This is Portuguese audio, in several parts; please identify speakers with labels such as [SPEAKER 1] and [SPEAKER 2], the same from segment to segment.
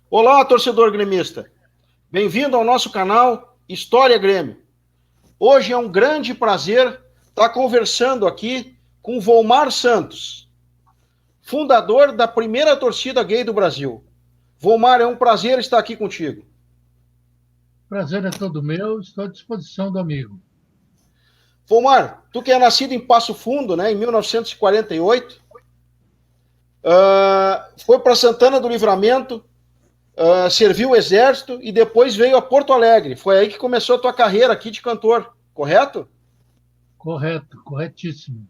[SPEAKER 1] Olá, torcedor gremista. Bem-vindo ao nosso canal História Grêmio. Hoje é um grande prazer estar conversando aqui com Volmar Santos, fundador da primeira torcida gay do Brasil. Volmar, é um prazer estar aqui contigo.
[SPEAKER 2] Prazer é todo meu, estou à disposição do amigo.
[SPEAKER 1] Volmar, tu que é nascido em Passo Fundo, né, em 1948, foi para Santana do Livramento, serviu o Exército e depois veio a Porto Alegre. Foi aí que começou a tua carreira aqui de cantor, correto?
[SPEAKER 2] Correto, corretíssimo.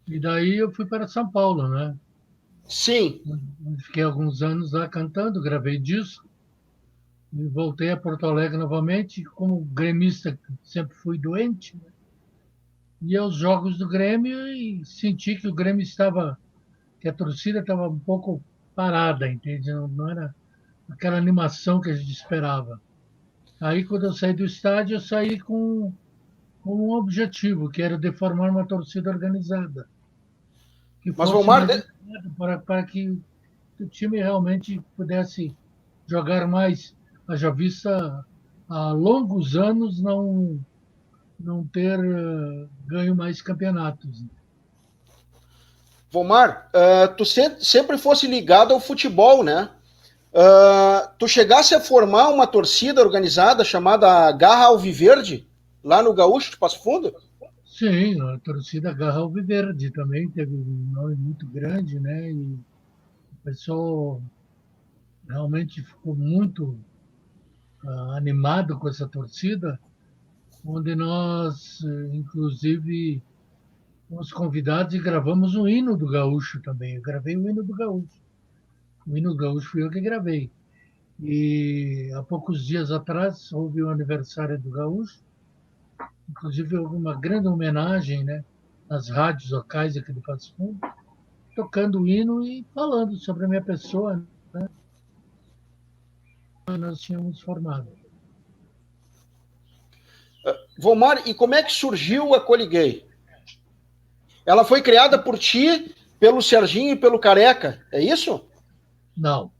[SPEAKER 2] E daí eu fui para São Paulo, né?
[SPEAKER 1] Sim.
[SPEAKER 2] Fiquei alguns anos lá cantando, gravei disco e voltei a Porto Alegre novamente. Como gremista, sempre fui doente, né? Ia aos jogos do Grêmio e senti que o Grêmio estava, que a torcida estava um pouco parada, entende? Não era aquela animação que a gente esperava. Aí, quando eu saí do estádio, eu saí com um objetivo, que era de formar uma torcida organizada, que
[SPEAKER 1] Mas
[SPEAKER 2] fosse
[SPEAKER 1] Volmar,
[SPEAKER 2] mais animada para que o time realmente pudesse jogar mais, haja vista há longos anos não ter ganho mais campeonatos.
[SPEAKER 1] Volmar, tu sempre fosse ligado ao futebol, né? Tu chegasse a formar uma torcida organizada chamada Garra Alviverde, lá no Gaúcho de Passo Fundo?
[SPEAKER 2] Sim, a torcida Garra Alviverde também teve um nome muito grande, né? E o pessoal realmente ficou muito animado com essa torcida, onde nós, inclusive, fomos convidados e gravamos o hino do Gaúcho também. Eu gravei o hino do Gaúcho. O hino do Gaúcho fui eu que gravei. E há poucos dias atrás houve o aniversário do Gaúcho, inclusive houve uma grande homenagem, né, nas rádios locais aqui do Passo Fundo, tocando o hino e falando sobre a minha pessoa, que nós tínhamos formado.
[SPEAKER 1] Volmar, e como é que surgiu a Coliguei? Ela foi criada por ti, pelo Serginho e pelo Careca, é isso?
[SPEAKER 2] Não,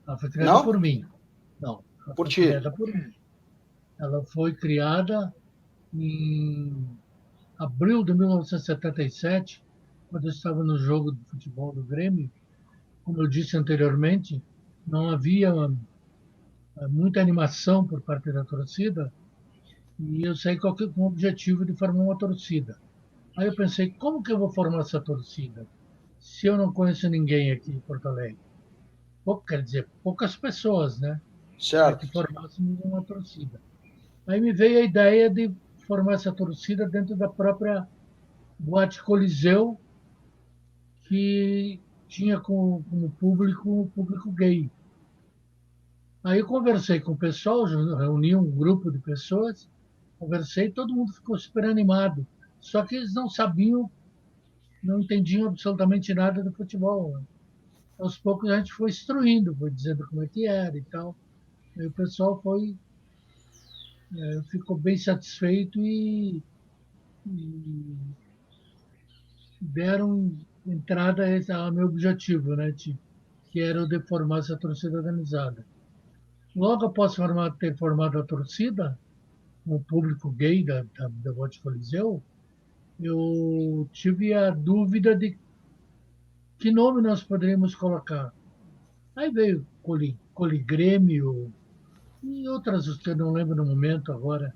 [SPEAKER 2] ela foi criada
[SPEAKER 1] Não?
[SPEAKER 2] por mim. Não, ela
[SPEAKER 1] Por
[SPEAKER 2] foi
[SPEAKER 1] ti.
[SPEAKER 2] criada por mim. Ela foi criada em abril de 1977, quando eu estava no jogo de futebol do Grêmio. Como eu disse anteriormente, não havia muita animação por parte da torcida e eu saí com o objetivo de formar uma torcida. Aí eu pensei, como que eu vou formar essa torcida se eu não conheço ninguém aqui em Porto Alegre? Quer dizer, poucas pessoas, né? Para que
[SPEAKER 1] Certo.
[SPEAKER 2] formássemos uma torcida. Aí me veio a ideia de formar essa torcida dentro da própria Boate Coliseu, que tinha como público um público gay. Aí eu conversei com o pessoal, reuni um grupo de pessoas, conversei, todo mundo ficou super animado. Só que eles não sabiam, não entendiam absolutamente nada do futebol, né? Aos poucos a gente foi instruindo, foi dizendo como é que era e tal. Aí o pessoal ficou bem satisfeito e deram entrada ao meu objetivo, né, que era o de formar essa torcida organizada. Logo após ter formado a torcida, o público gay da Bote Coliseu, eu tive a dúvida de que nome nós poderíamos colocar. Aí veio Coligrêmio e outras que eu não lembro no momento agora.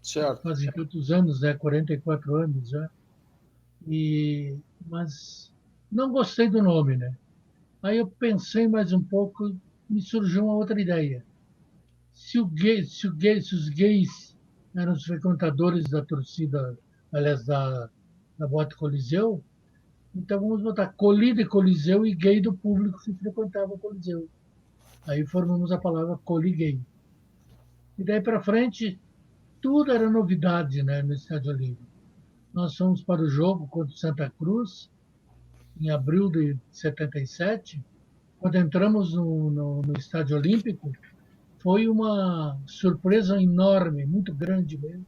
[SPEAKER 1] Certo.
[SPEAKER 2] Fazem tantos anos, né? 44 anos já. Mas não gostei do nome, né? Aí eu pensei mais um pouco e me surgiu uma outra ideia. Se os gays eram os frequentadores da torcida, aliás, da Boate Coliseu, então vamos botar Colida e Coliseu e gay do público que frequentava o Coliseu. Aí formamos a palavra coliguei. E daí para frente, tudo era novidade, né, no Estádio Olímpico. Nós fomos para o jogo contra o Santa Cruz, em abril de 77. Quando entramos no Estádio Olímpico, foi uma surpresa enorme, muito grande mesmo,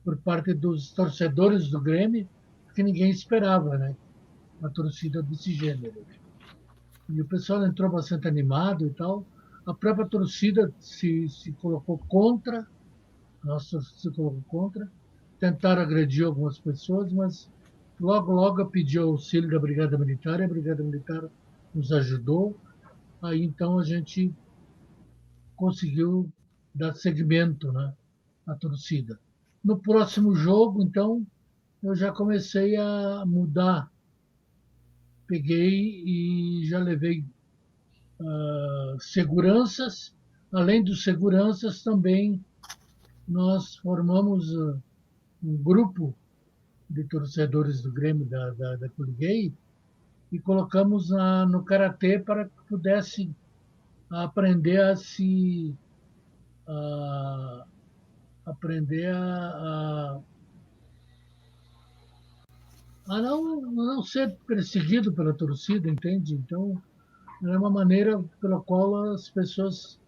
[SPEAKER 2] por parte dos torcedores do Grêmio, que ninguém esperava, né? Uma torcida desse gênero. E o pessoal entrou bastante animado e tal. A própria torcida se colocou contra, nossa, se colocou contra, tentaram agredir algumas pessoas, mas logo pediu auxílio da Brigada Militar, e a Brigada Militar nos ajudou. Aí então a gente conseguiu dar seguimento, né, à torcida. No próximo jogo, então, eu já comecei a mudar. Peguei e já levei seguranças. Além dos seguranças, também nós formamos um grupo de torcedores do Grêmio da Coliguei e colocamos no Karatê para que pudesse aprender a se a, aprender a não ser perseguido pela torcida, entende? Então, é uma maneira pela qual as pessoas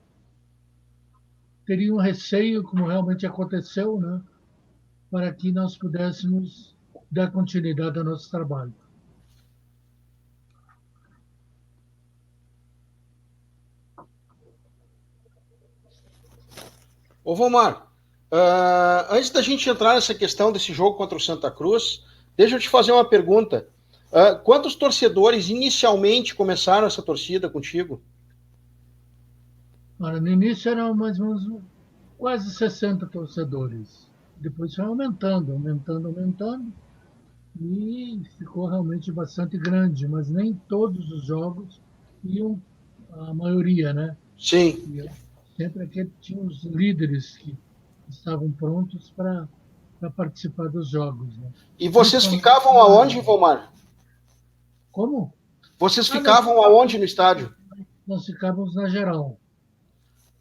[SPEAKER 2] teriam receio, como realmente aconteceu, né? Para que nós pudéssemos dar continuidade ao nosso trabalho.
[SPEAKER 1] Ô, Vomar, antes da gente entrar nessa questão desse jogo contra o Santa Cruz, deixa eu te fazer uma pergunta. Quantos torcedores inicialmente começaram essa torcida contigo?
[SPEAKER 2] Ora, no início eram mais ou menos quase 60 torcedores. Depois foi aumentando, e ficou realmente bastante grande, mas nem todos os jogos iam, a maioria, né?
[SPEAKER 1] Sim.
[SPEAKER 2] E sempre aqui tinha os líderes que estavam prontos para participar dos jogos, né?
[SPEAKER 1] E vocês
[SPEAKER 2] Principalmente
[SPEAKER 1] ficavam aonde, Vomar?
[SPEAKER 2] como?
[SPEAKER 1] Vocês
[SPEAKER 2] Ah,
[SPEAKER 1] ficavam aonde no estádio?
[SPEAKER 2] nós ficávamos na geral.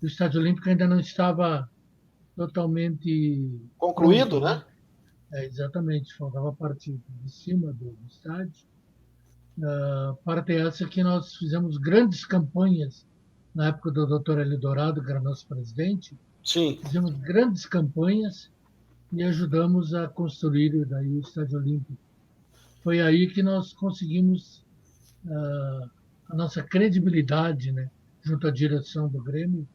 [SPEAKER 2] O Estádio Olímpico ainda não estava totalmente
[SPEAKER 1] Concluído,
[SPEAKER 2] pronto, né?
[SPEAKER 1] né?
[SPEAKER 2] Exatamente, faltava a parte de cima do estádio. Parte essa que nós fizemos grandes campanhas na época do Dr. Eldorado, que era nosso presidente.
[SPEAKER 1] Sim.
[SPEAKER 2] Fizemos grandes campanhas e ajudamos a construir daí o Estádio Olímpico. Foi aí que nós conseguimos a nossa credibilidade, né, junto à direção do Grêmio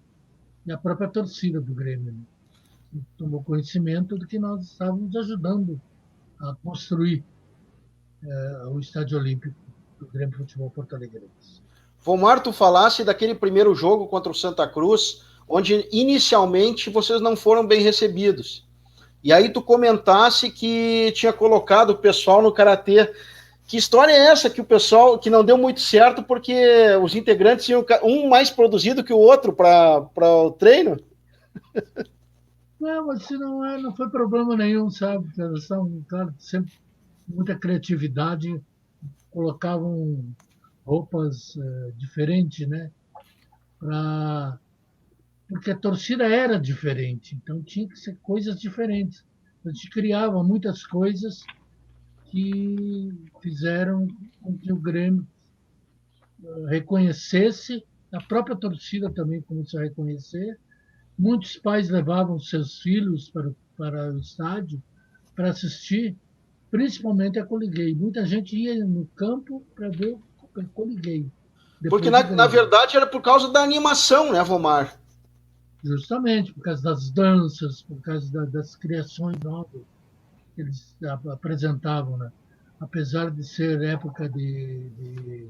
[SPEAKER 2] e a própria torcida do Grêmio, né, que tomou conhecimento de que nós estávamos ajudando a construir o Estádio Olímpico do Grêmio Futebol Porto Alegrense.
[SPEAKER 1] Vomar, tu falasse daquele primeiro jogo contra o Santa Cruz, onde inicialmente vocês não foram bem recebidos. E aí tu comentasse que tinha colocado o pessoal no karatê. Que história é essa que o pessoal que não deu muito certo porque os integrantes tinham um mais produzido que o outro para o treino?
[SPEAKER 2] Não, mas isso não foi problema nenhum, sabe? Eles são, claro, sempre muita criatividade, colocavam roupas diferentes, né? Pra, porque a torcida era diferente, então tinha que ser coisas diferentes. A gente criava muitas coisas que fizeram com que o Grêmio reconhecesse, a própria torcida também começou a reconhecer. Muitos pais levavam seus filhos para o estádio para assistir, principalmente a Coliguei. Muita gente ia no campo para ver a Coliguei.
[SPEAKER 1] Porque,
[SPEAKER 2] Depois do
[SPEAKER 1] na
[SPEAKER 2] Grêmio.
[SPEAKER 1] verdade, era por causa da animação, né, Vomar?
[SPEAKER 2] Justamente por causa das danças, por causa das criações novas que eles apresentavam, né? Apesar de ser época de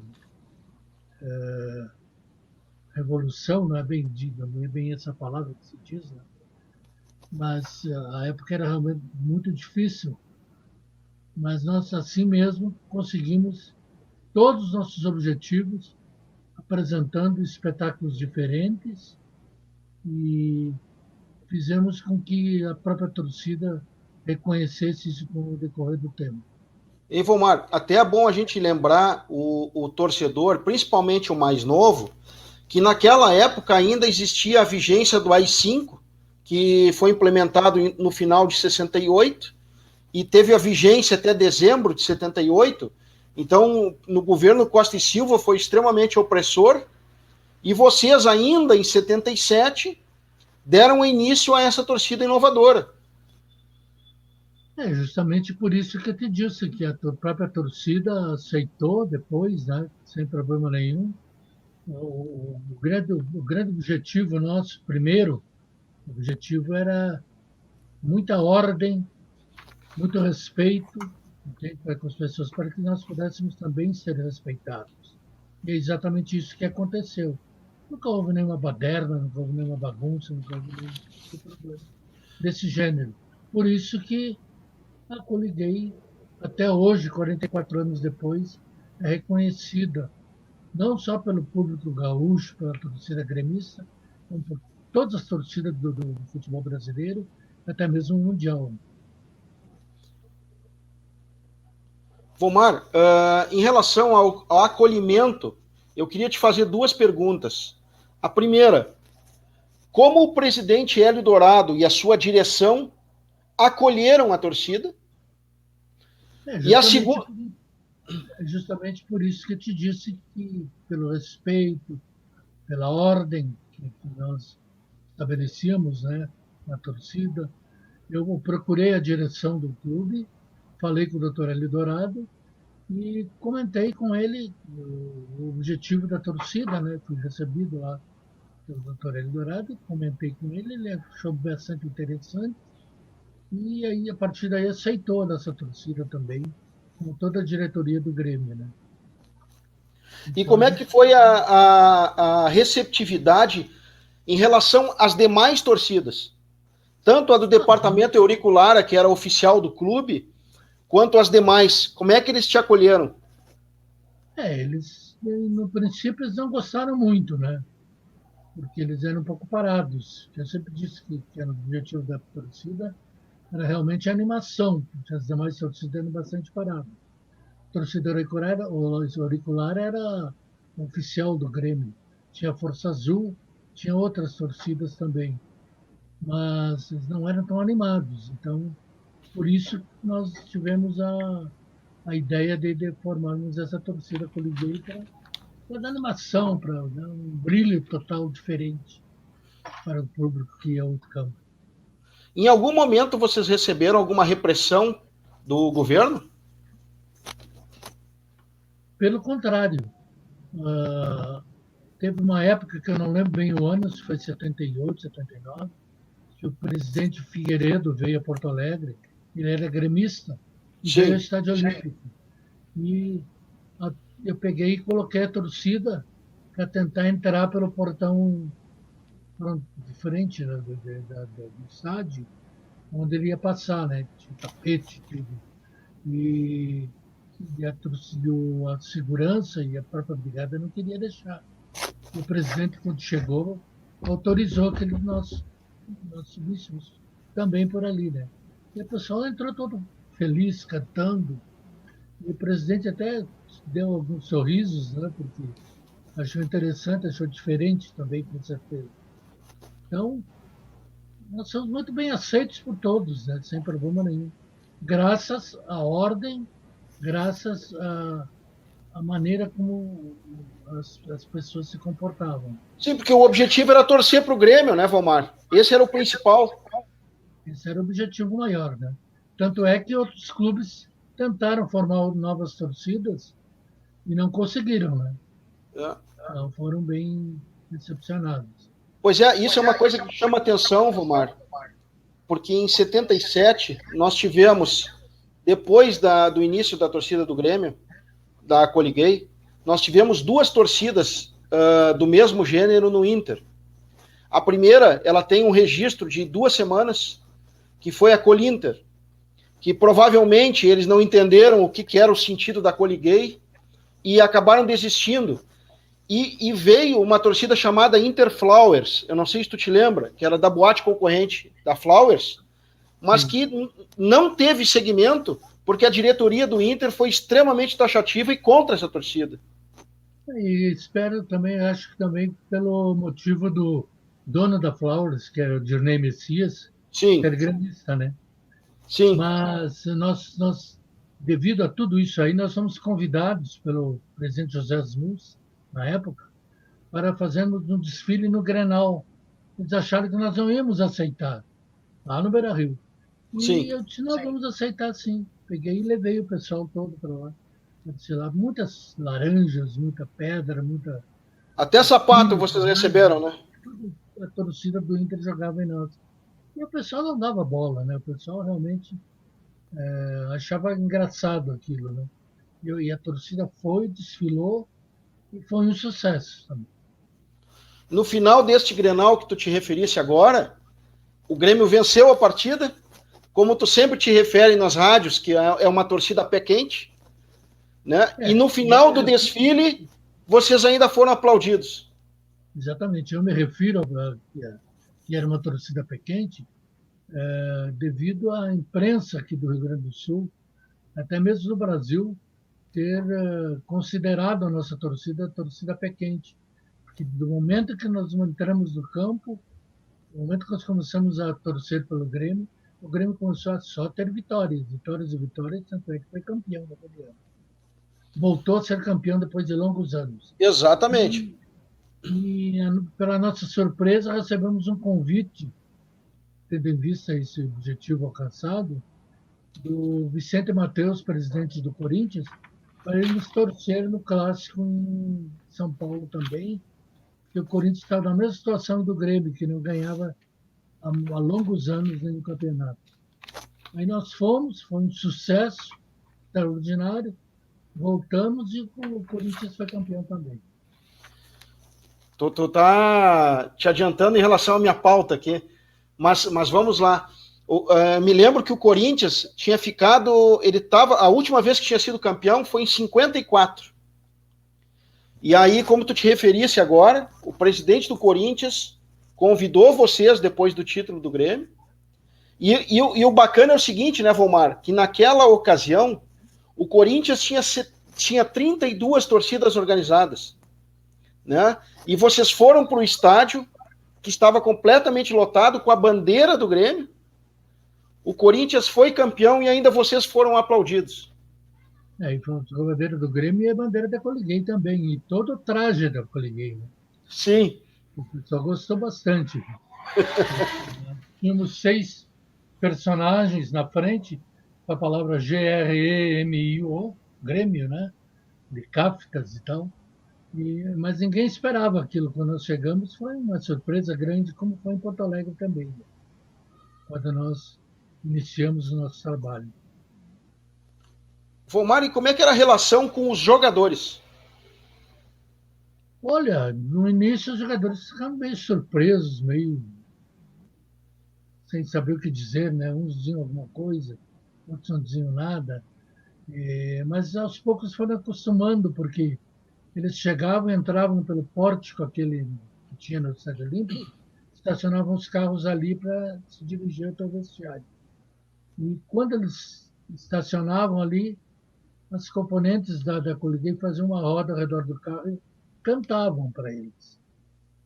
[SPEAKER 2] revolução, não é bem essa palavra que se diz, né? Mas a época era realmente muito difícil. Mas nós, assim mesmo, conseguimos todos os nossos objetivos, apresentando espetáculos diferentes e fizemos com que a própria torcida reconhecesse isso com o decorrer do tempo.
[SPEAKER 1] E, Vomar, até é bom a gente lembrar o torcedor, principalmente o mais novo, que naquela época ainda existia a vigência do AI-5, que foi implementado no final de 68 e teve a vigência até dezembro de 78. Então, no governo Costa e Silva foi extremamente opressor, e vocês ainda em 77 deram início a essa torcida inovadora.
[SPEAKER 2] É justamente por isso que eu te disse que a própria torcida aceitou depois, né, sem problema nenhum. O grande objetivo nosso, primeiro, o objetivo era muita ordem, muito respeito, entende, para com as pessoas, para que nós pudéssemos também ser respeitados. E é exatamente isso que aconteceu. Nunca houve nenhuma baderna, nunca houve nenhuma bagunça, nunca houve nenhum tipo de problema desse gênero. Por isso que a Coliguei, até hoje, 44 anos depois, é reconhecida não só pelo público gaúcho, pela torcida gremista, como por todas as torcidas do futebol brasileiro, até mesmo o mundial.
[SPEAKER 1] Vomar, em relação ao acolhimento, eu queria te fazer duas perguntas. A primeira, como o presidente Hélio Dourado e a sua direção acolheram a torcida?
[SPEAKER 2] É
[SPEAKER 1] E a
[SPEAKER 2] justamente,
[SPEAKER 1] segunda.
[SPEAKER 2] é justamente por isso que eu te disse que, pelo respeito, pela ordem que nós estabelecíamos, né, na torcida, eu procurei a direção do clube, falei com o doutor Hélio Dourado e comentei com ele o objetivo da torcida, né? Fui recebido lá pelo doutor Hélio Dourado, comentei com ele achou bastante interessante, e aí, a partir daí, aceitou a nossa torcida também, como toda a diretoria do Grêmio, né?
[SPEAKER 1] E
[SPEAKER 2] Então, a
[SPEAKER 1] como é
[SPEAKER 2] gente
[SPEAKER 1] que foi a receptividade em relação às demais torcidas? Tanto a do departamento auricular, que era oficial do clube, quanto as demais. Como é que eles te acolheram?
[SPEAKER 2] eles, no princípio, eles não gostaram muito, né? Porque eles eram um pouco parados. Eu sempre disse que era o objetivo da torcida era realmente a animação, porque as demais torcidas eram bastante paradas. A torcida auricular era oficial do Grêmio. Tinha Força Azul, tinha outras torcidas também, mas eles não eram tão animados. Então, por isso nós tivemos a ideia de formarmos essa torcida Coliguei para dar animação, para dar um brilho total diferente para o público que ia ao campo.
[SPEAKER 1] Em algum momento vocês receberam alguma repressão do governo?
[SPEAKER 2] Pelo contrário, teve uma época que eu não lembro bem o ano, se foi 78, 79, que o presidente Figueiredo veio a Porto Alegre, ele era gremista, e veio ao
[SPEAKER 1] Sim.
[SPEAKER 2] Estádio Olímpico. E eu peguei e coloquei a torcida para tentar entrar pelo portão de frente do estádio, onde ele ia passar, né? Tinha tapete, tudo. E, e a segurança e a própria brigada não queria deixar. E o presidente, quando chegou, autorizou que nós subíssemos também por ali, né? E o pessoal entrou todo feliz, cantando. E o presidente até deu alguns sorrisos, né? Porque achou interessante, achou diferente também, com certeza. Então, nós somos muito bem aceitos por todos, né? Sem problema nenhum. Graças à ordem, graças à maneira como as pessoas se comportavam.
[SPEAKER 1] Sim, porque o objetivo era torcer para o Grêmio, né, Valmar? Esse era o principal.
[SPEAKER 2] Esse era o objetivo maior, né? Tanto é que outros clubes tentaram formar novas torcidas e não conseguiram, né?
[SPEAKER 1] É.
[SPEAKER 2] Não foram bem decepcionados.
[SPEAKER 1] Pois é, isso é uma coisa que chama atenção, Valmar, porque em 77 nós tivemos, depois do início da torcida do Grêmio, da Coliguei, nós tivemos duas torcidas do mesmo gênero no Inter. A primeira, ela tem um registro de 2 semanas, que foi a Colinter, que provavelmente eles não entenderam o que era o sentido da Coliguei e acabaram desistindo. E veio uma torcida chamada Interflowers, eu não sei se tu te lembra, que era da boate concorrente da Flowers, mas
[SPEAKER 2] Sim.
[SPEAKER 1] que não teve segmento porque a diretoria do Inter foi extremamente taxativa e contra essa torcida.
[SPEAKER 2] E espero também, acho que também pelo motivo do dono da Flowers, que era o Dirney Messias, que
[SPEAKER 1] Sim,
[SPEAKER 2] era gremista, né?
[SPEAKER 1] sim.
[SPEAKER 2] Mas devido a tudo isso aí, nós fomos convidados pelo presidente José Asmus, na época, para fazermos um desfile no Grenal. Eles acharam que nós não íamos aceitar, lá no Beira-Rio. E
[SPEAKER 1] Sim.
[SPEAKER 2] eu disse, não, vamos aceitar sim. Peguei e levei o pessoal todo para lá. Eu disse lá, muitas laranjas, muita pedra, muita
[SPEAKER 1] Até sapato
[SPEAKER 2] filhos,
[SPEAKER 1] vocês
[SPEAKER 2] né?
[SPEAKER 1] receberam, né?
[SPEAKER 2] Tudo, a torcida do Inter jogava em nós. E o pessoal não dava bola, né? O pessoal realmente achava engraçado aquilo, né? E a torcida foi, desfilou e foi um sucesso também.
[SPEAKER 1] No final deste Grenal que tu te referisse agora, o Grêmio venceu a partida, como tu sempre te refere nas rádios, que é uma torcida pé quente, né? E
[SPEAKER 2] É,
[SPEAKER 1] no
[SPEAKER 2] eu
[SPEAKER 1] final
[SPEAKER 2] me
[SPEAKER 1] do
[SPEAKER 2] refiro,
[SPEAKER 1] desfile, vocês ainda foram aplaudidos.
[SPEAKER 2] exatamente, eu me refiro que era uma torcida pé quente, devido à imprensa aqui do Rio Grande do Sul, até mesmo do Brasil, ter considerado a nossa torcida a torcida pé quente. Porque do momento que nós entramos no campo, no momento que nós começamos a torcer pelo Grêmio, o Grêmio começou a só ter vitórias, vitórias e vitórias, tanto é que foi campeão daquele ano. Voltou a ser campeão depois de longos anos.
[SPEAKER 1] Exatamente.
[SPEAKER 2] E, pela nossa surpresa, recebemos um convite, tendo em vista esse objetivo alcançado, do Vicente Mateus, presidente do Corinthians, para ele nos torcer no clássico em São Paulo também, que o Corinthians estava na mesma situação do Grêmio, que não ganhava há longos anos no campeonato. Aí nós fomos, foi um sucesso extraordinário, voltamos e o Corinthians foi campeão também.
[SPEAKER 1] Tu tá te adiantando em relação à minha pauta aqui, mas vamos lá. Me lembro que o Corinthians tinha ficado, a última vez que tinha sido campeão foi em 54. E aí, como tu te referisse agora, o presidente do Corinthians convidou vocês depois do título do Grêmio. E o bacana é o seguinte, né, Volmar? Que naquela ocasião, o Corinthians tinha 32 torcidas organizadas, né? E vocês foram para o estádio, que estava completamente lotado, com a bandeira do Grêmio. O Corinthians foi campeão e ainda vocês foram aplaudidos.
[SPEAKER 2] E foi a bandeira do Grêmio e a bandeira da Coliguei também, e todo o traje da Coliguei. Né?
[SPEAKER 1] Sim.
[SPEAKER 2] O pessoal gostou bastante. Tínhamos 6 personagens na frente, com a palavra Gremio, Grêmio, né? De Kafkas e tal. Mas ninguém esperava aquilo. Quando nós chegamos, foi uma surpresa grande, como foi em Porto Alegre também, né? Quando nós iniciamos o nosso trabalho.
[SPEAKER 1] Volmar, e como é que era a relação com os jogadores?
[SPEAKER 2] Olha, no início os jogadores ficaram meio surpresos, meio sem saber o que dizer, né? Uns diziam alguma coisa, outros não diziam nada. Mas aos poucos foram acostumando, porque eles chegavam, entravam pelo pórtico aquele que tinha no Estádio Olímpico, estacionavam os carros ali para se dirigir até o vestiário. E quando eles estacionavam ali, as componentes da Coliguei faziam uma roda ao redor do carro e cantavam para eles.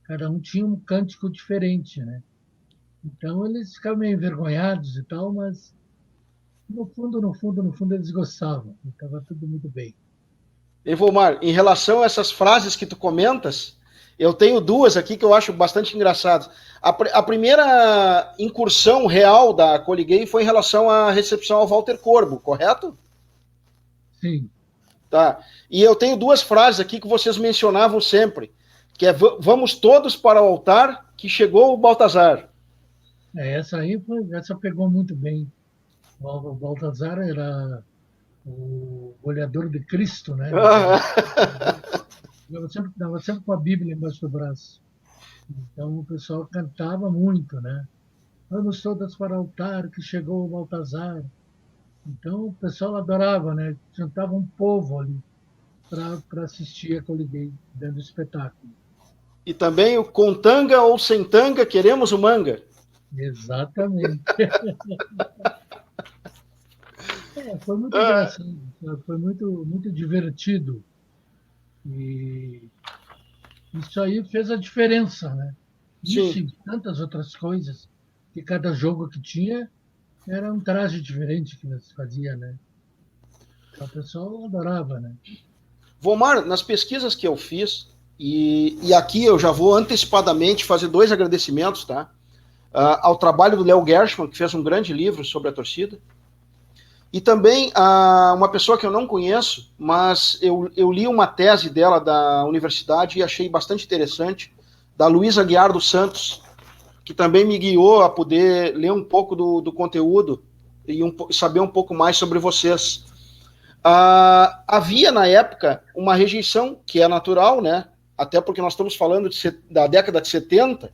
[SPEAKER 2] Cada um tinha um cântico diferente, né? Então eles ficavam meio envergonhados e tal, mas no fundo, no fundo, no fundo eles gostavam. Estava tudo muito bem.
[SPEAKER 1] E Volmar, em relação a essas frases que tu comentas, eu tenho duas aqui que eu acho bastante engraçadas. A primeira incursão real da Coliguei foi em relação à recepção ao Walter Corbo, correto?
[SPEAKER 2] Sim.
[SPEAKER 1] Tá. E eu tenho duas frases aqui que vocês mencionavam sempre, que é vamos todos para o altar, que chegou o Baltazar.
[SPEAKER 2] Essa pegou muito bem. O Baltazar era o olhador de Cristo, né? Estava sempre com a Bíblia embaixo do braço. Então o pessoal cantava muito, né? Vamos todas para o altar, que chegou o Baltazar. Então o pessoal adorava, né? Juntava um povo ali para assistir a Coliguei dando espetáculo.
[SPEAKER 1] E também o com tanga ou sem tanga, queremos o manga.
[SPEAKER 2] Exatamente. Foi muito engraçado, foi muito, muito divertido. E isso aí fez a diferença, né? Isso
[SPEAKER 1] Sim.
[SPEAKER 2] e tantas outras coisas, que cada jogo que tinha era um traje diferente que nós fazia, né? Então, o pessoal adorava, né?
[SPEAKER 1] Vomar, nas pesquisas que eu fiz, e aqui eu já vou antecipadamente fazer dois agradecimentos, tá? ao trabalho do Léo Gershman, que fez um grande livro sobre a torcida, e também uma pessoa que eu não conheço, mas eu li uma tese dela da universidade e achei bastante interessante, da Luísa Aguiar dos Santos, que também me guiou a poder ler um pouco do conteúdo e saber um pouco mais sobre vocês. Havia, na época, uma rejeição, que é natural, né? Até porque nós estamos falando da década de 70,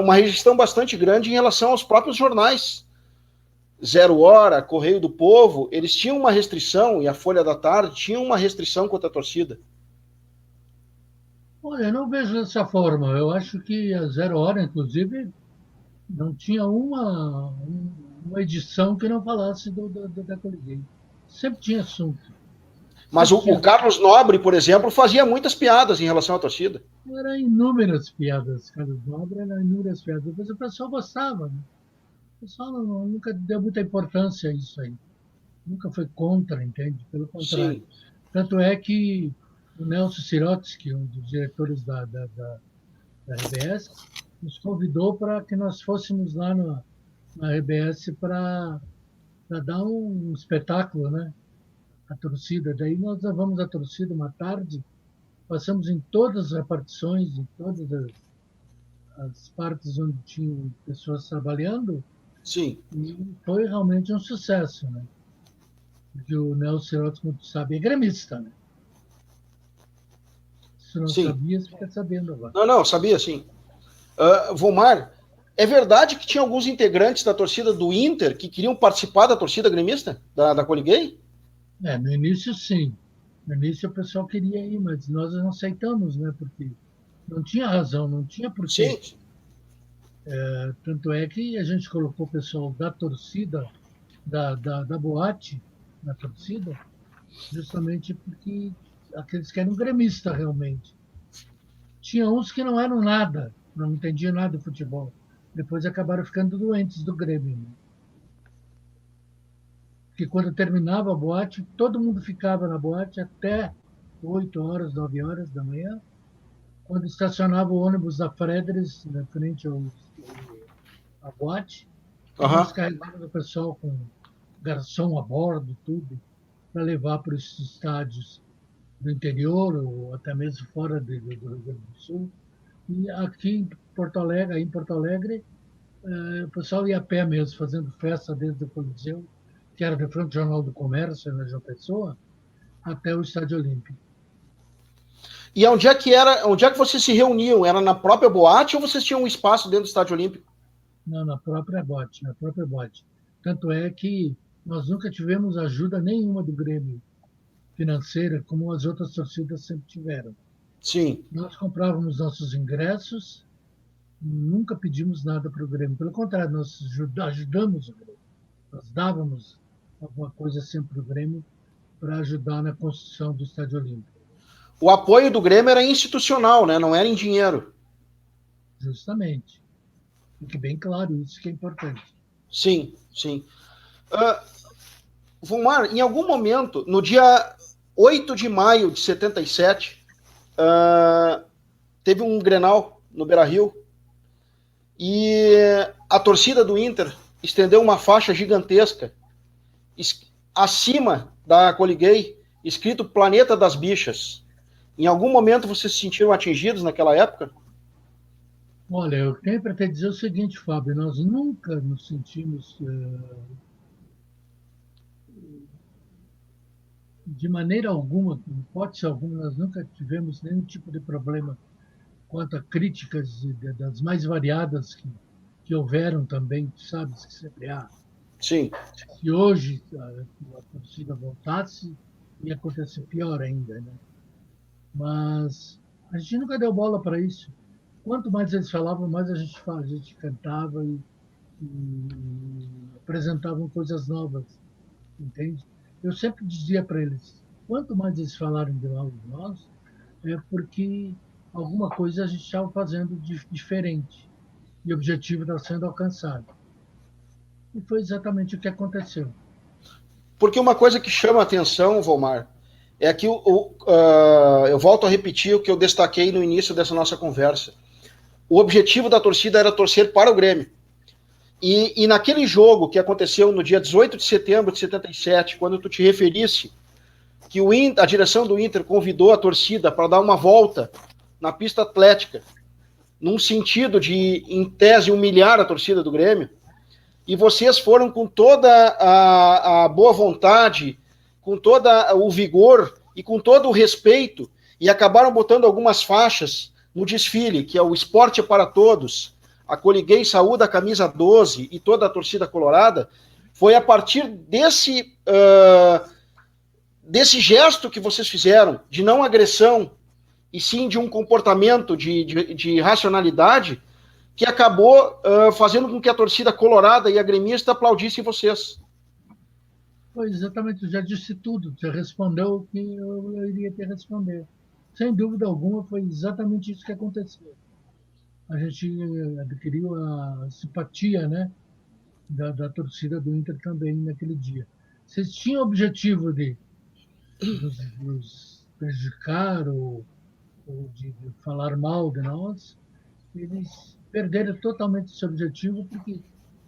[SPEAKER 1] uma rejeição bastante grande em relação aos próprios jornais. Zero Hora, Correio do Povo, eles tinham uma restrição, e a Folha da Tarde tinha uma restrição contra a torcida.
[SPEAKER 2] Olha, eu não vejo dessa forma. Eu acho que a Zero Hora, inclusive, não tinha uma edição que não falasse da Coliguei. Sempre tinha assunto.
[SPEAKER 1] Mas o Carlos Nobre, por exemplo, fazia muitas piadas em relação à torcida.
[SPEAKER 2] Eram inúmeras piadas, Carlos Nobre, eram inúmeras piadas. Depois o pessoal gostava, né? O pessoal nunca deu muita importância a isso aí. Nunca foi contra, entende? Pelo contrário.
[SPEAKER 1] Sim.
[SPEAKER 2] Tanto é que o Nelson Sirotsky, um dos diretores da RBS, nos convidou para que nós fôssemos lá na RBS para dar um espetáculo, né? A torcida. Daí nós levamos a torcida uma tarde, passamos em todas as repartições, em todas as partes onde tinham pessoas trabalhando.
[SPEAKER 1] Sim.
[SPEAKER 2] E foi realmente um sucesso, né? Porque o Nelson Sirotsky, como tu sabe, é gremista, né? Se não sabia, você fica sabendo agora.
[SPEAKER 1] Não, sabia sim. Volmar, é verdade que tinha alguns integrantes da torcida do Inter que queriam participar da torcida gremista, da Coliguei?
[SPEAKER 2] No início sim. No início o pessoal queria ir, mas nós não aceitamos, né? Porque não tinha razão, não tinha porquê.
[SPEAKER 1] Sim.
[SPEAKER 2] Tanto é que a gente colocou o pessoal da torcida, da boate, na torcida, justamente porque aqueles que eram gremistas realmente. Tinha uns que não eram nada, não entendiam nada de futebol. Depois acabaram ficando doentes do Grêmio. Né? Porque quando terminava a boate, todo mundo ficava na boate até 8 horas, 9 horas da manhã. Quando estacionava o ônibus da Fredres, na frente à boate, nós carregávamos o pessoal com garçom a bordo, tudo, para levar para os estádios do interior ou até mesmo fora do Rio Grande do Sul. E aqui em Porto Alegre, o pessoal ia a pé mesmo, fazendo festa desde o Coliseu, que era de frente ao Jornal do Comércio, na João Pessoa, até o Estádio Olímpico.
[SPEAKER 1] E onde é que vocês se reuniam? Era na própria boate ou vocês tinham um espaço dentro do Estádio Olímpico?
[SPEAKER 2] Não, na própria boate. Tanto é que nós nunca tivemos ajuda nenhuma do Grêmio financeira, como as outras torcidas sempre tiveram.
[SPEAKER 1] Sim.
[SPEAKER 2] Nós comprávamos nossos ingressos, nunca pedimos nada para o Grêmio. Pelo contrário, nós ajudamos o Grêmio. Nós dávamos alguma coisa sempre para o Grêmio para ajudar na construção do Estádio Olímpico.
[SPEAKER 1] O apoio do Grêmio era institucional, né? Não era em dinheiro.
[SPEAKER 2] Justamente. Fique bem claro, isso que é importante.
[SPEAKER 1] Sim. Volmar, em algum momento, no dia 8 de maio de 77, teve um Grenal no Beira-Rio e a torcida do Inter estendeu uma faixa gigantesca acima da Coliguei, escrito Planeta das Bichas. Em algum momento vocês se sentiram atingidos naquela época?
[SPEAKER 2] Olha, eu tenho para te dizer o seguinte, Fábio, nós nunca nos sentimos de maneira alguma, hipótese alguma, nós nunca tivemos nenhum tipo de problema quanto a críticas das mais variadas que houveram também, tu sabes que sempre há.
[SPEAKER 1] Sim.
[SPEAKER 2] Se hoje a torcida voltasse, ia acontecer pior ainda, né? Mas a gente nunca deu bola para isso. Quanto mais eles falavam, mais a gente cantava e apresentavam coisas novas, entende? Eu sempre dizia para eles, quanto mais eles falarem de nós, é porque alguma coisa a gente estava fazendo diferente e o objetivo estava sendo alcançado. E foi exatamente o que aconteceu.
[SPEAKER 1] Porque uma coisa que chama a atenção, Volmar, é que eu volto a repetir o que eu destaquei no início dessa nossa conversa. o objetivo da torcida era torcer para o Grêmio. E naquele jogo que aconteceu no dia 18 de setembro de 77, quando tu te referisse que a direção do Inter convidou a torcida para dar uma volta na pista atlética, num sentido de, em tese, humilhar a torcida do Grêmio, e vocês foram com toda a boa vontade, com todo o vigor e com todo o respeito, e acabaram botando algumas faixas no desfile, que é o Esporte é para Todos, a Coliguei Saúde, a camisa 12 e toda a torcida colorada. Foi a partir desse gesto que vocês fizeram, de não agressão, e sim de um comportamento de racionalidade, que acabou fazendo com que a torcida colorada e a gremista aplaudissem vocês.
[SPEAKER 2] Foi exatamente, já disse tudo, já respondeu o que eu iria ter a responder. Sem dúvida alguma, foi exatamente isso que aconteceu. A gente adquiriu a simpatia, né, da torcida do Inter também naquele dia. Vocês tinham o objetivo de nos prejudicar ou de falar mal de nós, eles perderam totalmente esse objetivo, porque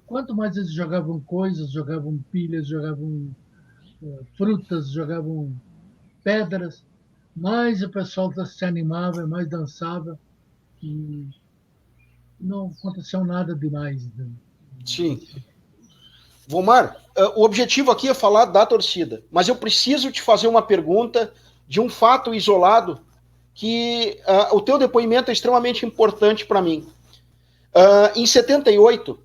[SPEAKER 2] quanto mais eles jogavam coisas, jogavam pilhas, jogavam frutas, jogavam pedras, mais o pessoal se animava, mais dançava, e não aconteceu nada demais. Né?
[SPEAKER 1] Sim. Vomar, o objetivo aqui é falar da torcida, mas eu preciso te fazer uma pergunta de um fato isolado que o teu depoimento é extremamente importante para mim. Em 78,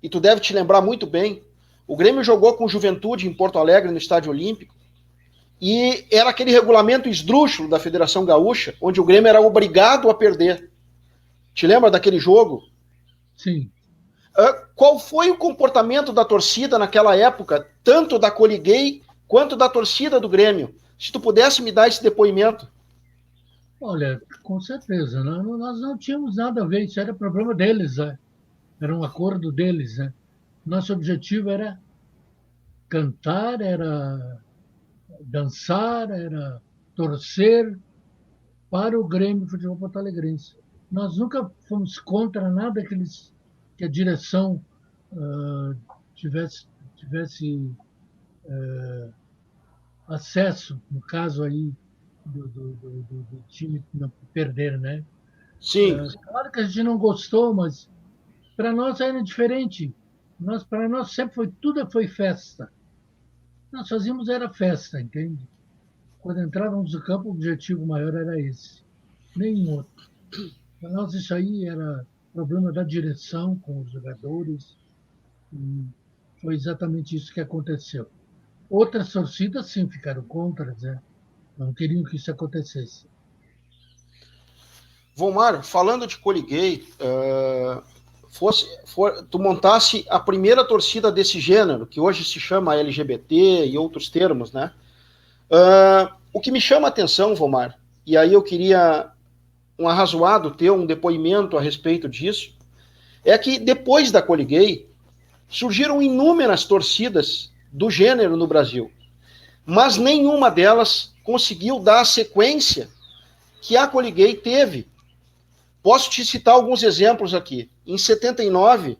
[SPEAKER 1] e tu deve te lembrar muito bem, o Grêmio jogou com Juventude em Porto Alegre, no Estádio Olímpico, e era aquele regulamento esdrúxulo da Federação Gaúcha, onde o Grêmio era obrigado a perder. Te lembra daquele jogo?
[SPEAKER 2] Sim.
[SPEAKER 1] Qual foi o comportamento da torcida naquela época, tanto da Coliguei quanto da torcida do Grêmio? Se tu pudesse me dar esse depoimento.
[SPEAKER 2] Olha, com certeza, né? Nós não tínhamos nada a ver, isso era problema deles, né? Era um acordo deles. Né? Nosso objetivo era cantar, era dançar, era torcer para o Grêmio Futebol Porto Alegrense. Nós nunca fomos contra nada que a direção tivesse acesso, no caso aí do time não perder, né?
[SPEAKER 1] Sim.
[SPEAKER 2] Claro que a gente não gostou, mas para nós era diferente. Para nós sempre tudo foi festa. Nós fazíamos era festa, entende? Quando entrávamos no campo, o objetivo maior era esse, nenhum outro. Para nós isso aí era problema da direção com os jogadores, e foi exatamente isso que aconteceu. Outras torcidas, sim, ficaram contra, né? Não queriam que isso acontecesse.
[SPEAKER 1] Vomar, falando de Coliguei, tu montasse a primeira torcida desse gênero, que hoje se chama LGBT e outros termos, né? O que me chama a atenção, Vomar, e aí eu queria um arrazoado teu, um depoimento a respeito disso, é que depois da Coliguei, surgiram inúmeras torcidas do gênero no Brasil, mas nenhuma delas conseguiu dar a sequência que a Coliguei teve. Posso te citar alguns exemplos aqui. Em 79,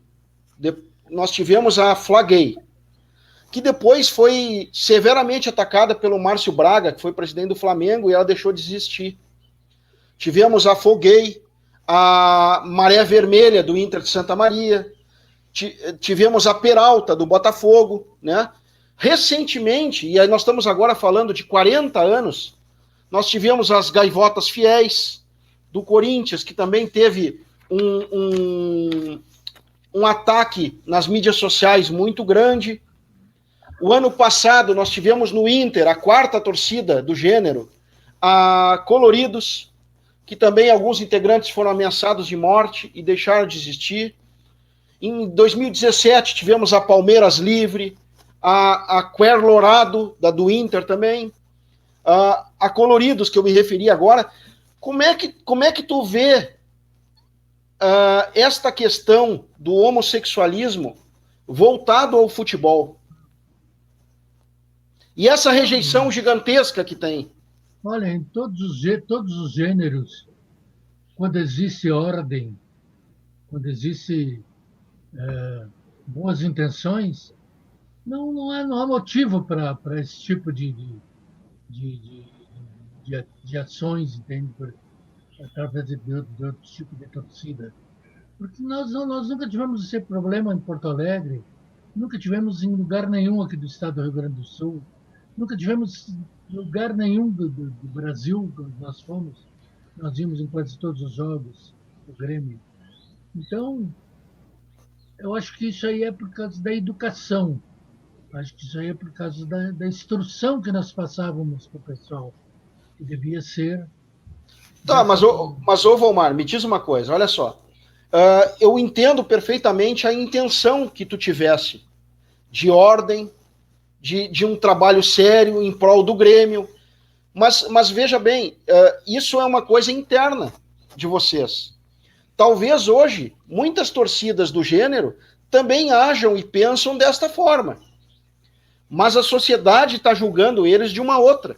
[SPEAKER 1] nós tivemos a Flaguei, que depois foi severamente atacada pelo Márcio Braga, que foi presidente do Flamengo, e ela deixou de existir. Tivemos a Foguei, a Maré Vermelha, do Inter de Santa Maria, tivemos a Peralta, do Botafogo, né? Recentemente, e aí nós estamos agora falando de 40 anos, nós tivemos as Gaivotas Fiéis, do Corinthians, que também teve um ataque nas mídias sociais muito grande. O ano passado, nós tivemos no Inter, a quarta torcida do gênero, a Coloridos, que também alguns integrantes foram ameaçados de morte e deixaram de existir. Em 2017, tivemos a Palmeiras Livre, a Quer Lorado, do Inter também, a Coloridos, que eu me referi agora. Como é que tu vê esta questão do homossexualismo voltado ao futebol? E essa rejeição gigantesca que tem?
[SPEAKER 2] Olha, em todos os gêneros, quando existe ordem, quando existe boas intenções, não há motivo para esse tipo de, de, de ações, entende? Através de outro tipo de torcida. Porque nós nunca tivemos esse problema em Porto Alegre, nunca tivemos em lugar nenhum aqui do estado do Rio Grande do Sul, nunca tivemos em lugar nenhum do Brasil, quando nós fomos. Nós vimos em quase todos os jogos do Grêmio. Então, eu acho que isso aí é por causa da educação. Acho que isso aí é por causa da instrução que nós passávamos para o pessoal, que devia ser
[SPEAKER 1] Tá,
[SPEAKER 2] dessa forma.
[SPEAKER 1] mas ô Volmar, me diz uma coisa, olha só. Eu entendo perfeitamente a intenção que tu tivesse de ordem, de um trabalho sério em prol do Grêmio, mas veja bem, isso é uma coisa interna de vocês. Talvez hoje muitas torcidas do gênero também ajam e pensam desta forma, mas a sociedade está julgando eles de uma outra,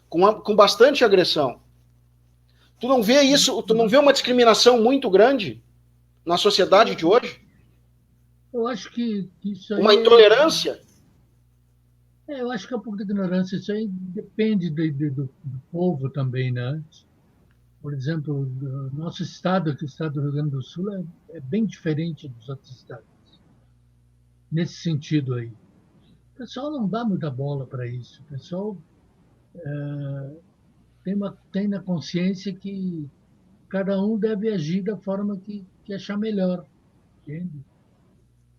[SPEAKER 1] com bastante agressão. Tu não vê isso, tu não vê uma discriminação muito grande na sociedade de hoje?
[SPEAKER 2] Eu acho que isso
[SPEAKER 1] Uma
[SPEAKER 2] aí
[SPEAKER 1] intolerância?
[SPEAKER 2] eu acho que é um pouco de ignorância. Isso aí depende do povo também, né? Por exemplo, o nosso estado, aqui, o estado do Rio Grande do Sul, é bem diferente dos outros estados, nesse sentido aí. O pessoal não dá muita bola para isso. O pessoal tem na consciência que cada um deve agir da forma que achar melhor, entende?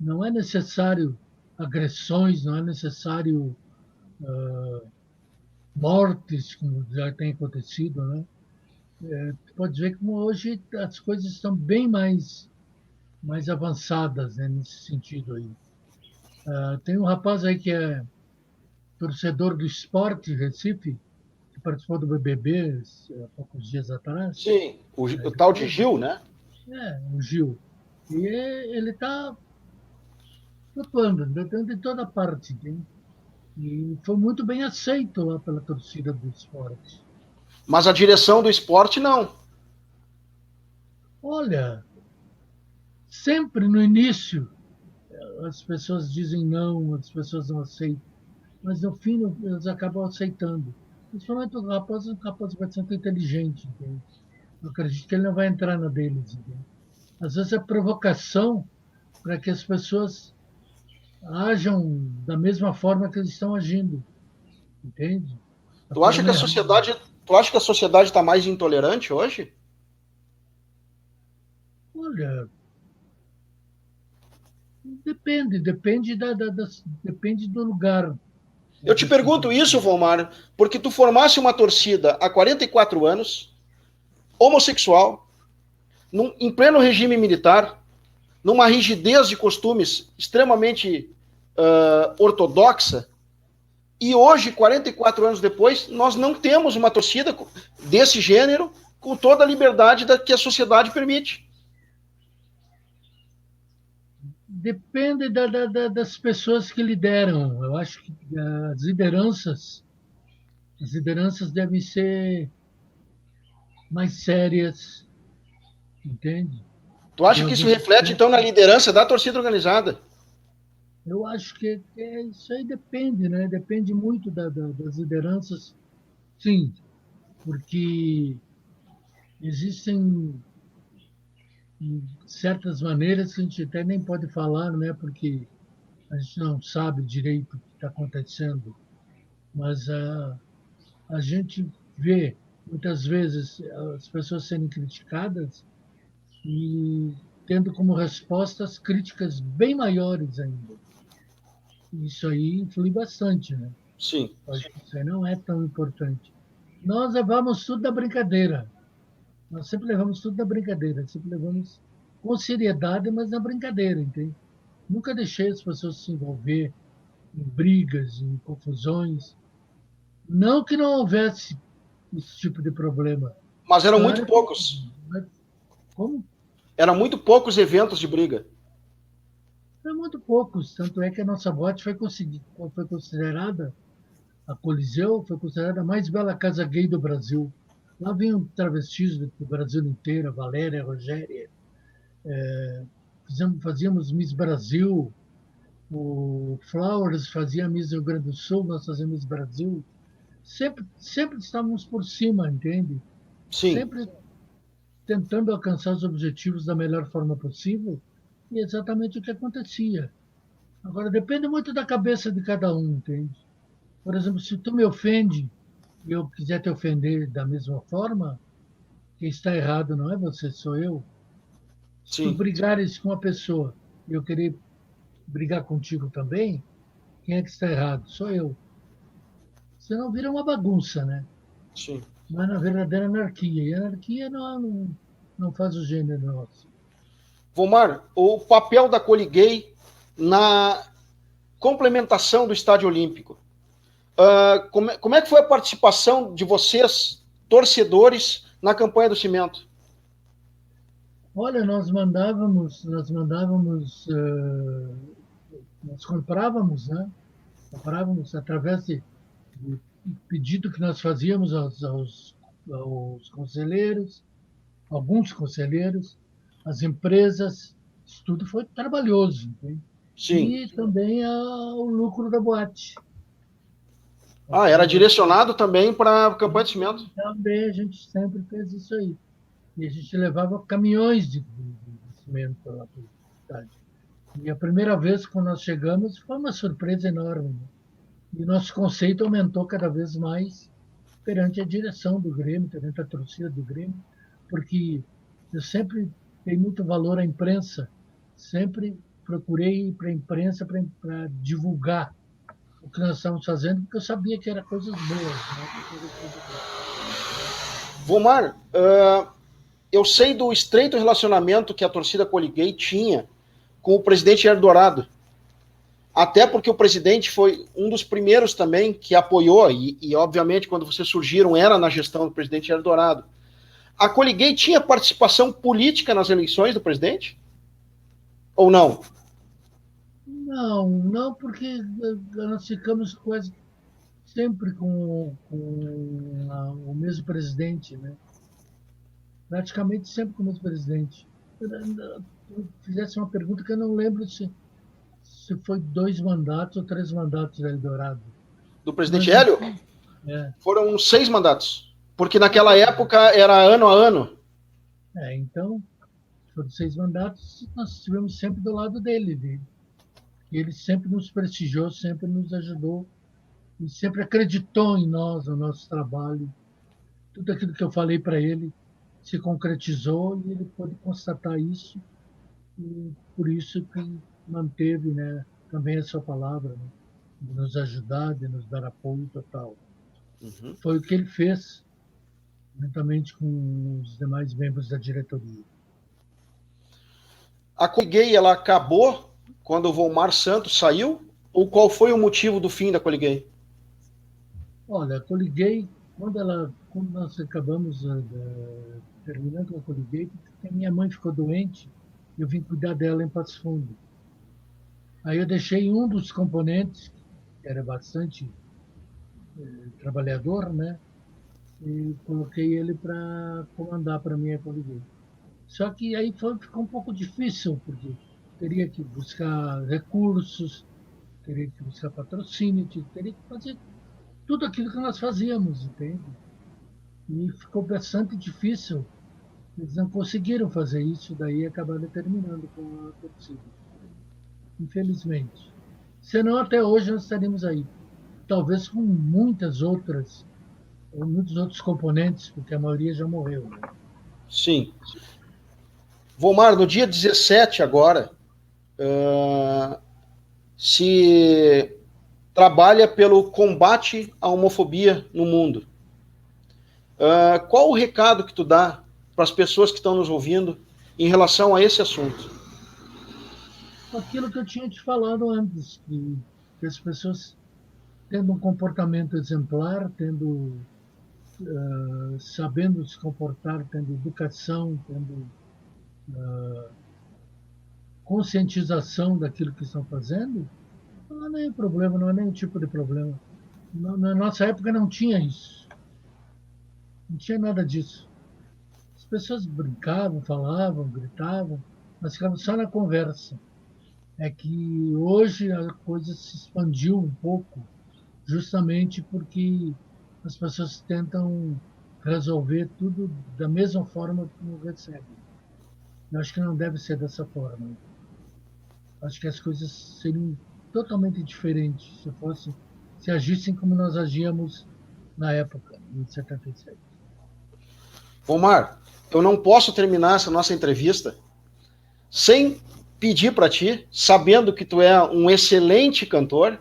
[SPEAKER 2] Não é necessário agressões, não é necessário mortes, como já tem acontecido, né? Pode ver como hoje as coisas estão bem mais avançadas, né, nesse sentido aí. Tem um rapaz aí que é torcedor do Esporte Recife, que participou do BBB há poucos dias atrás,
[SPEAKER 1] Sim, o tal de Gil, né?
[SPEAKER 2] o Gil. E ele está atuando, atuando em toda parte, entende? E foi muito bem aceito lá pela torcida do esporte.
[SPEAKER 1] Mas a direção do esporte não.
[SPEAKER 2] Olha, sempre no início as pessoas dizem não, as pessoas não aceitam, mas no fim eles acabam aceitando. Principalmente o rapaz bastante inteligente, entende? Eu acredito que ele não vai entrar na deles, entende? Às vezes é provocação para que as pessoas ajam da mesma forma que eles estão agindo, entende? Da
[SPEAKER 1] Tu acha
[SPEAKER 2] forma
[SPEAKER 1] que a
[SPEAKER 2] errada.
[SPEAKER 1] sociedade, tu acha que a sociedade está mais intolerante hoje?
[SPEAKER 2] Olha, depende do lugar.
[SPEAKER 1] Eu te
[SPEAKER 2] Essas
[SPEAKER 1] pergunto isso, Volmar, porque tu formasse uma torcida há 44 anos, homossexual, em pleno regime militar, numa rigidez de costumes extremamente ortodoxa, e hoje, 44 anos depois, nós não temos uma torcida desse gênero com toda a liberdade que a sociedade permite.
[SPEAKER 2] Depende das pessoas que lideram. Eu acho que as lideranças devem ser mais sérias, entende?
[SPEAKER 1] Tu acha que
[SPEAKER 2] Elas
[SPEAKER 1] isso
[SPEAKER 2] não se
[SPEAKER 1] reflete, então, na
[SPEAKER 2] esquecem.
[SPEAKER 1] liderança da torcida organizada?
[SPEAKER 2] Eu acho que isso aí depende, né? Depende muito das lideranças, sim, porque existem certas maneiras que a gente até nem pode falar, né? Porque a gente não sabe direito o que está acontecendo, mas a gente vê muitas vezes as pessoas sendo criticadas e tendo como respostas críticas bem maiores ainda. Isso aí influi bastante, né?
[SPEAKER 1] Sim.
[SPEAKER 2] Eu acho que isso aí não é tão importante. Nós levamos tudo da brincadeira. Nós sempre levamos tudo da brincadeira. Sempre levamos com seriedade, mas na brincadeira, entende? Nunca deixei as pessoas se envolver em brigas, em confusões. Não que não houvesse esse tipo de problema.
[SPEAKER 1] Mas eram muito
[SPEAKER 2] Claro que,
[SPEAKER 1] poucos.
[SPEAKER 2] mas como?
[SPEAKER 1] Eram muito poucos eventos de briga.
[SPEAKER 2] Foi muito poucos. Tanto é que a nossa boate foi considerada, a Coliseu, foi considerada a mais bela casa gay do Brasil. Lá vinham travestis do Brasil inteiro, a Valéria, a Rogéria, fazíamos Miss Brasil, o Flowers fazia Miss Rio Grande do Sul, nós fazíamos Miss Brasil. Sempre estávamos por cima, entende?
[SPEAKER 1] Sim,
[SPEAKER 2] Sempre tentando alcançar os objetivos da melhor forma possível, e é exatamente o que acontecia. Agora, depende muito da cabeça de cada um, entende? Por exemplo, se tu me ofende e eu quiser te ofender da mesma forma, quem está errado não é você, sou eu. Se tu
[SPEAKER 1] sim,
[SPEAKER 2] brigares com uma pessoa e eu querer brigar contigo também, quem é que está errado? Sou eu. Senão vira uma bagunça, né?
[SPEAKER 1] sim.
[SPEAKER 2] Mas na verdadeira anarquia. E a anarquia não faz o gênero nosso.
[SPEAKER 1] Vomar, o papel da Coliguei na complementação do Estádio Olímpico. Como é que foi a participação de vocês, torcedores, na campanha do cimento?
[SPEAKER 2] Olha, nós comprávamos, né? Comprávamos através de pedido que nós fazíamos aos conselheiros, alguns conselheiros, as empresas, isso tudo foi trabalhoso, entende?
[SPEAKER 1] Sim.
[SPEAKER 2] E também o lucro da boate.
[SPEAKER 1] Ah, era direcionado também para a campanha de cimento.
[SPEAKER 2] Também a gente sempre fez isso aí. E a gente levava caminhões de cimento para a cidade. E a primeira vez que nós chegamos foi uma surpresa enorme, né? E nosso conceito aumentou cada vez mais perante a direção do Grêmio, perante a torcida do Grêmio, porque eu sempre dei muito valor à imprensa, sempre procurei ir para a imprensa para divulgar o que nós estamos fazendo, porque eu sabia que era coisas boas, né? Coisas boas.
[SPEAKER 1] Vomar, eu sei do estreito relacionamento que a torcida Coliguei tinha com o presidente Jair Dourado. Até porque o presidente foi um dos primeiros também que apoiou, obviamente quando vocês surgiram era na gestão do presidente Jair Dourado. A Coliguei tinha participação política nas eleições do presidente? Ou não?
[SPEAKER 2] Não, porque nós ficamos quase sempre o mesmo presidente, né? Praticamente sempre com o mesmo presidente. Tu fizesse uma pergunta que eu não lembro se foi 2 mandatos ou 3 mandatos da Eldorado.
[SPEAKER 1] Do presidente
[SPEAKER 2] Mas,
[SPEAKER 1] Hélio?
[SPEAKER 2] é,
[SPEAKER 1] Foram 6 mandatos. Porque naquela época era ano a ano.
[SPEAKER 2] então, foram 6 mandatos, nós estivemos sempre do lado dele. E ele sempre nos prestigiou, sempre nos ajudou e sempre acreditou em nós, no nosso trabalho. Tudo aquilo que eu falei para ele se concretizou e ele pôde constatar isso. E por isso que manteve, né, também a sua palavra, né, de nos ajudar, de nos dar apoio total.
[SPEAKER 1] Uhum.
[SPEAKER 2] Foi o que ele fez, juntamente com os demais membros da diretoria.
[SPEAKER 1] A Coliguei, ela acabou quando o Volmar Santos saiu? Ou qual foi o motivo do fim da Coliguei?
[SPEAKER 2] Olha, a Coliguei, quando nós acabamos terminando com a Coliguei, porque a minha mãe ficou doente, eu vim cuidar dela em Passo Fundo. Aí eu deixei um dos componentes, que era bastante trabalhador, né? E coloquei ele para comandar para mim a Coliguei. Só que aí ficou um pouco difícil, porque teria que buscar recursos, teria que buscar patrocínio, teria que fazer tudo aquilo que nós fazíamos, entende? E ficou bastante difícil. Eles não conseguiram fazer isso, daí acabaram terminando com a torcida, infelizmente. Senão, até hoje nós estaríamos aí. Talvez com muitos outros componentes, porque a maioria já morreu, né?
[SPEAKER 1] Sim. Volmar, no dia 17 agora, se trabalha pelo combate à homofobia no mundo. Qual o recado que tu dá para as pessoas que estão nos ouvindo em relação a esse assunto?
[SPEAKER 2] Aquilo que eu tinha te falado antes, que as pessoas tendo um comportamento exemplar, sabendo se comportar, tendo educação, tendo conscientização daquilo que estão fazendo, não há nenhum problema, não há nenhum tipo de problema. Na nossa época não tinha isso, não tinha nada disso. As pessoas brincavam, falavam, gritavam, nós ficamos só na conversa. É que hoje a coisa se expandiu um pouco, justamente porque as pessoas tentam resolver tudo da mesma forma como recebem. Eu acho que não deve ser dessa forma. Acho que as coisas seriam totalmente diferentes se agissem como nós agíamos na época, em 77.
[SPEAKER 1] Omar, eu não posso terminar essa nossa entrevista sem pedir para ti, sabendo que tu é um excelente cantor,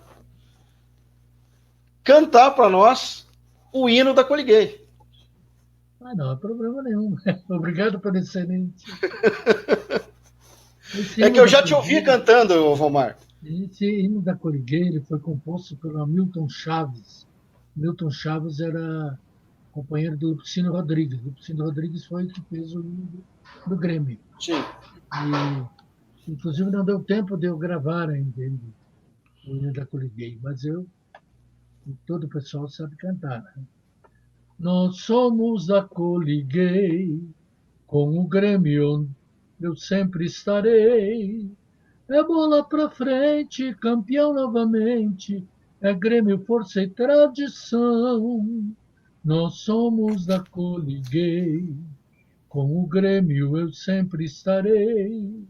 [SPEAKER 1] cantar para nós o hino da Coliguei.
[SPEAKER 2] Ah, não há problema nenhum. Obrigado pelo excelente. Esse
[SPEAKER 1] É que
[SPEAKER 2] hino
[SPEAKER 1] eu
[SPEAKER 2] da
[SPEAKER 1] já te ouvi
[SPEAKER 2] Coligueira,
[SPEAKER 1] cantando, Omar.
[SPEAKER 2] esse hino da Coligueira foi composto pelo Hamilton Chaves. Milton Chaves era companheiro do Lupicínio Rodrigues. Lupicínio Rodrigues foi o que fez o hino do Grêmio.
[SPEAKER 1] Sim.
[SPEAKER 2] E, inclusive, não deu tempo de eu gravar ainda o hino da Coliguei, mas todo o pessoal sabe cantar. Né? Nós somos da Coliguei, com o Grêmio eu sempre estarei. É bola pra frente, campeão novamente. É Grêmio, força e tradição. Nós somos da Coliguei. Com o Grêmio eu sempre estarei.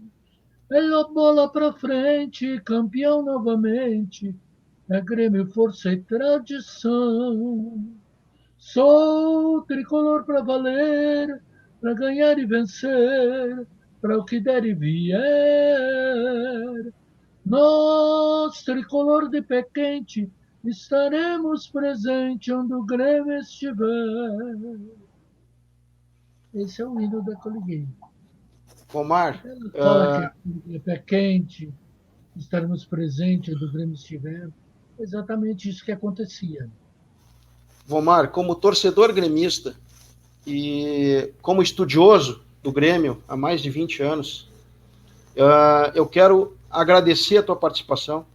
[SPEAKER 2] É a bola pra frente, campeão novamente. É Grêmio, força e tradição. Sou tricolor para valer, para ganhar e vencer, para o que der e vier. Nós, tricolor de pé quente, estaremos presente onde o Grêmio estiver. Esse é o hino da Coliguei.
[SPEAKER 1] Omar,
[SPEAKER 2] Ela fala que é pé quente, estaremos presentes onde o Grêmio estiver. Exatamente isso que acontecia.
[SPEAKER 1] Omar, como torcedor gremista e como estudioso do Grêmio há mais de 20 anos, eu quero agradecer a tua participação.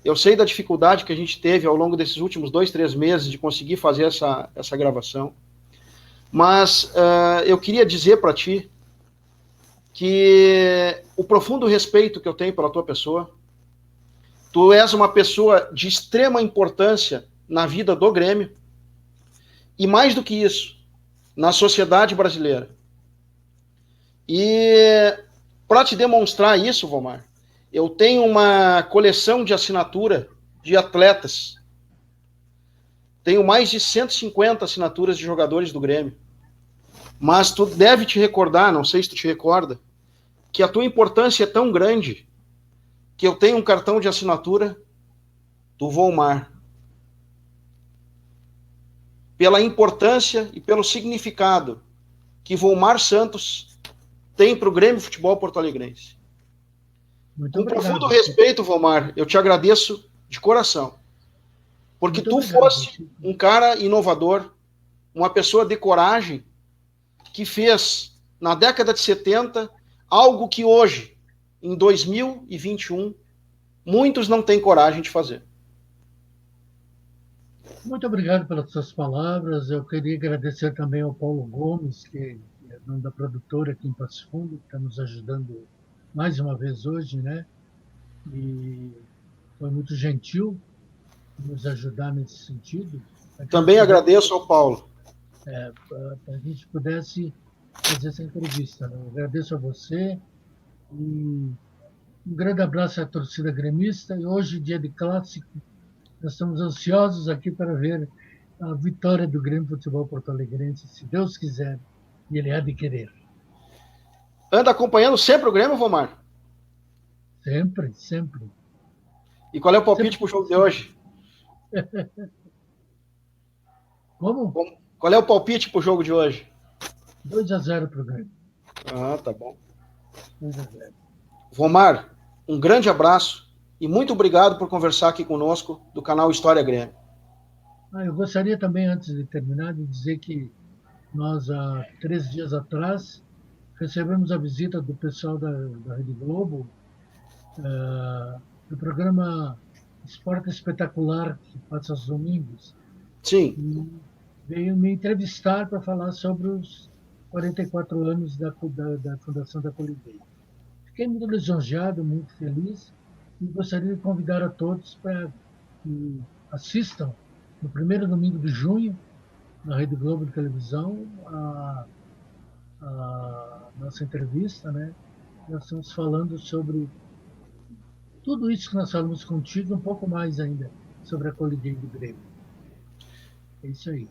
[SPEAKER 1] Eu sei da dificuldade que a gente teve ao longo desses últimos 2, 3 meses de conseguir fazer essa gravação, mas eu queria dizer para ti que o profundo respeito que eu tenho pela tua pessoa, tu és uma pessoa de extrema importância na vida do Grêmio e mais do que isso, na sociedade brasileira. E para te demonstrar isso, Vomar, eu tenho uma coleção de assinatura de atletas. Tenho mais de 150 assinaturas de jogadores do Grêmio. Mas tu deve te recordar, não sei se tu te recorda, que a tua importância é tão grande que eu tenho um cartão de assinatura do Volmar. Pela importância e pelo significado que Volmar Santos tem para o Grêmio Futebol Porto-Alegrense.
[SPEAKER 2] Muito
[SPEAKER 1] Com profundo
[SPEAKER 2] obrigado.
[SPEAKER 1] respeito, Volmar, eu te agradeço de coração. Porque
[SPEAKER 2] Muito
[SPEAKER 1] tu
[SPEAKER 2] obrigado.
[SPEAKER 1] foste um cara inovador, uma pessoa de coragem, que fez, na década de 70, algo que hoje, em 2021, muitos não têm coragem de fazer.
[SPEAKER 2] Muito obrigado pelas suas palavras. Eu queria agradecer também ao Paulo Gomes, que é dono da produtora aqui em Passo Fundo, que está nos ajudando mais uma vez hoje, né? E foi muito gentil nos ajudar nesse sentido, para que a gente
[SPEAKER 1] Também
[SPEAKER 2] pudesse,
[SPEAKER 1] agradeço ao Paulo.
[SPEAKER 2] para a gente pudesse fazer essa entrevista. Né? Eu agradeço a você e um grande abraço à torcida gremista. E hoje, dia de clássico, nós estamos ansiosos aqui para ver a vitória do Grêmio Futebol Porto Alegrense, se Deus quiser, e ele há de querer.
[SPEAKER 1] Anda acompanhando sempre o Grêmio, Vomar?
[SPEAKER 2] Sempre, sempre.
[SPEAKER 1] E qual é o palpite
[SPEAKER 2] Sempre.
[SPEAKER 1] para o jogo de hoje?
[SPEAKER 2] Como?
[SPEAKER 1] Qual é o palpite para o jogo de hoje?
[SPEAKER 2] 2-0 para o Grêmio.
[SPEAKER 1] Ah, tá bom.
[SPEAKER 2] 2-0.
[SPEAKER 1] Vomar, um grande abraço e muito obrigado por conversar aqui conosco do canal História Grêmio.
[SPEAKER 2] Eu gostaria também, antes de terminar, de dizer que nós, há 3 dias atrás, recebemos a visita do pessoal da Rede Globo, do programa Esporte Espetacular, que passa aos domingos,
[SPEAKER 1] Sim,
[SPEAKER 2] e veio me entrevistar para falar sobre os 44 anos da Fundação da Colibri. Fiquei muito lisonjeado, muito feliz e gostaria de convidar a todos para que assistam no primeiro domingo de junho, na Rede Globo de televisão, a nossa entrevista, né? Nós estamos falando sobre tudo isso que nós falamos contigo, um pouco mais ainda sobre a Coligae do Grêmio. É isso aí.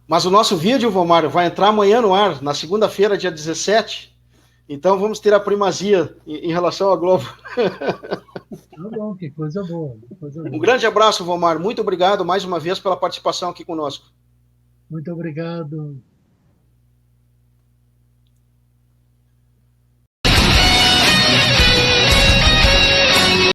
[SPEAKER 1] Mas o nosso vídeo, Valmar, vai entrar amanhã no ar, na segunda-feira, dia 17. Então vamos ter a primazia em relação à Globo.
[SPEAKER 2] Tá bom, que coisa boa. Coisa boa.
[SPEAKER 1] Um grande abraço, Valmar. Muito obrigado mais uma vez pela participação aqui conosco.
[SPEAKER 2] Muito obrigado.